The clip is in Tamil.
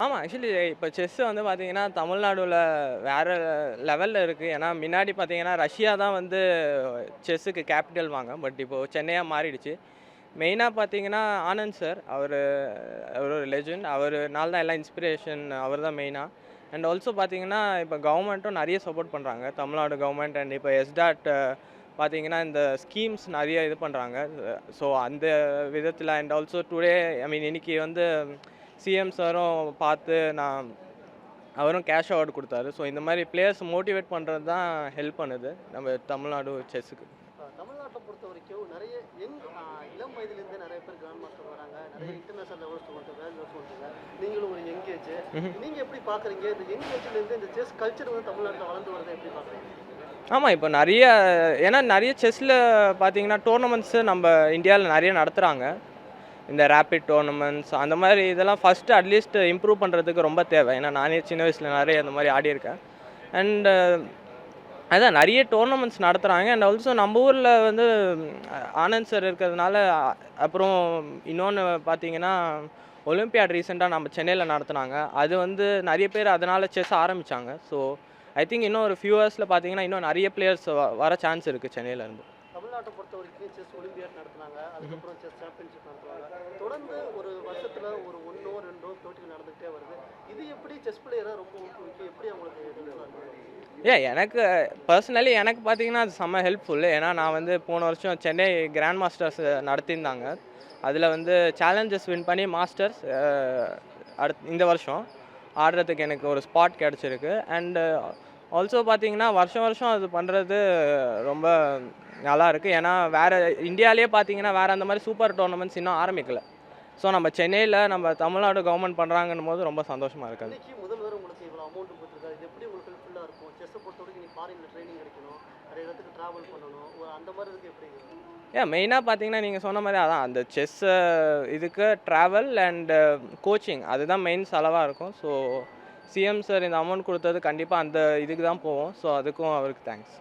ஆமா. ஆக்சுவலி இப்ப செஸ் வந்து பார்த்தீங்கன்னா, தமிழ்நாடுல வேற லெவல்ல இருக்கு. ஏன்னா, முன்னாடி பார்த்தீங்கன்னா, ரஷ்யா தான் வந்து செஸ்ஸுக்கு கேபிட்டல் வாங்க. பட் இப்போ சென்னையா மாறிடுச்சு. மெயினா பார்த்தீங்கன்னா, ஆனந்த் சார். அவரு ஒரு லெஜண்ட். அவருனால தான் எல்லாம் இன்ஸ்பிரேஷன் அவர் தான் மெயினா. அண்ட் ஆல்சோ பார்த்தீங்கன்னா, இப்ப கவர்மெண்ட்டும் நெறைய சப்போர்ட் பண்றாங்க. தமிழ்நாடு கவர்மெண்ட் அண்ட் இப்ப எஸ்டாட் பார்த்தீங்கன்னா, இந்த ஸ்கீம்ஸ் நெறைய இது பண்றாங்க. ஸோ அந்த விதத்தில அண்ட் ஆல்சோ டுடே இன்னைக்கு வந்து சிஎம் சாரும் பார்த்து அவரும் கேஷ் அவார்ட் குடுத்தாரு. ஸோ இந்த மாரி பிளேயர்ஸ் மோட்டிவேட் பண்றது தான் ஹெல்ப் பண்ணுது. நம்ம தமிழ்நாடு செஸ்ஸுக்கு. தமிழ்நாட்டை பொறுத்த வரைக்கும் நிறைய யங் இளம் வயதிலேருந்தே நிறைய பேர் கிராண்ட் மாஸ்டர் வராங்க. நிறைய இன்டர்நேஷனல் லெவல்ஸ் கொண்டு வேர்ல்டு லெவல்ஸ் கொண்டு நீங்களும் ஒரு யங் ஏஜ். நீங்கள் எப்படி பார்க்குறீங்க இந்த யங் ஏஜ்லேருந்து இந்த செஸ் கல்ச்சர் வந்து தமிழ்நாட்டில் வளர்ந்து வரதை எப்படி பார்க்குறீங்க? ஆமா. இப்ப நெறைய ஏன்னா நெறைய செஸ்ல பார்த்தீங்கன்னா, டோர்னமெண்ட்ஸ் நம்ம இந்தியால நெறைய நடத்துறாங்க. இந்த ரேபிட் டோர்னமெண்ட்ஸ் அந்த மாரி இதெல்லாம் ஃபர்ஸ்ட்டு அட்லீஸ்ட் இம்ப்ரூவ் பண்ணுறதுக்கு ரொம்ப தேவை. ஏன்னா நானே சின்ன வயசுல நெறைய அந்த மாரி ஆடியிருக்கேன். அண்ட் அதான் நெறைய டோர்னமெண்ட்ஸ் நடத்துறாங்க. அண்ட் ஆல்சோ நம்ம ஊர்ல வந்து ஆனந்த் சார் இருக்கிறதுனால, அப்புறம் இன்னொன்னு பார்த்தீங்கன்னா, ஒலிம்பியாட் ரீசென்ட்டா நம்ம சென்னையில நடத்துனாங்க. அது வந்து நெறைய பேர் அதனால செஸ் ஆரம்பிச்சாங்க. ஸோ ஐ திங்க் இன்னும் ஒரு ஃபியூ இயர்ஸ்ல பார்த்தீங்கன்னா, இன்னும் நெறைய பிளேயர்ஸ் வர சான்ஸ் இருக்கு சென்னையில இருந்து. தமிழ்நாட்டை பொறுத்த வரைக்கும் செஸ் ஒலிம்பியாட் நடத்துனாங்க. அதுக்கப்புறம் செஸ் சாம்பியன்ஷிப் நடத்துவாங்க. தொடர்ந்து ஒரு வருஷத்துல ஒரு 1ஓ 2ஓ போட்டிகள் நடந்துகிட்டே வருது. இது எப்படி செஸ் பிளேயரை ரொம்ப ஊக்குவிக்கும்? எப்படி அவங்களுக்கு ஹெல்ப்ஃபுல்லாக இருக்குது? எனக்கு பர்சனலி எனக்கு பார்த்தீங்கன்னா, அது செம்ம ஹெல்ப்ஃபுல். ஏன்னா நான் வந்து போன வருஷம் சென்னை கிராண்ட் மாஸ்டர்ஸ் நடத்தியிருந்தாங்க. அதில் வந்து சேலஞ்சஸ் வின் பண்ணி மாஸ்டர்ஸ் இந்த வருஷம் ஆடுறதுக்கு எனக்கு ஒரு ஸ்பாட் கிடச்சிருக்கு. அண்டு ஆல்சோ பார்த்தீங்கன்னா, வருஷம் வருஷம் அது பண்ணுறது ரொம்ப நல்லாயிருக்கு. ஏன்னா வேறு இந்தியாவிலேயே பார்த்தீங்கன்னா, வேறு அந்த மாதிரி சூப்பர் டோர்னமெண்ட்ஸ் இன்னும் ஆரம்பிக்கல. ஸோ நம்ம சென்னையில் நம்ம தமிழ்நாடு கவர்மெண்ட் பண்ணுறாங்கன்னும் போது ரொம்ப சந்தோஷமாக இருக்குது. இன்னைக்கு முதல்வர் உங்களுக்கு இவ்வளோ அமௌண்ட் கொடுத்துருக்காரு. இது எப்படி உங்களுக்கு ஹெல்ப்ஃபுல்லாக இருக்கும்? செஸ்ஸை பொறுத்த வரைக்கும் நீ ஃபாரினில் ட்ரைனிங் கிடைக்கணும், நிறைய இடத்துக்கு ட்ராவல் பண்ணணும். அந்த மாதிரி இதுக்கு எப்படி? மெயினாக பார்த்தீங்கன்னா, நீங்கள் சொன்ன மாதிரி அதான் அந்த செஸ்ஸு இதுக்கு ட்ராவல் அண்டு கோச்சிங் அதுதான் மெயின் செலவாக இருக்கும். ஸோ சிஎம் சார் இந்த அமௌண்ட் கொடுத்தது கண்டிப்பாக அந்த இதுக்கு தான் போவோம். ஸோ அதுக்கும் அவருக்கு தேங்க்ஸ்.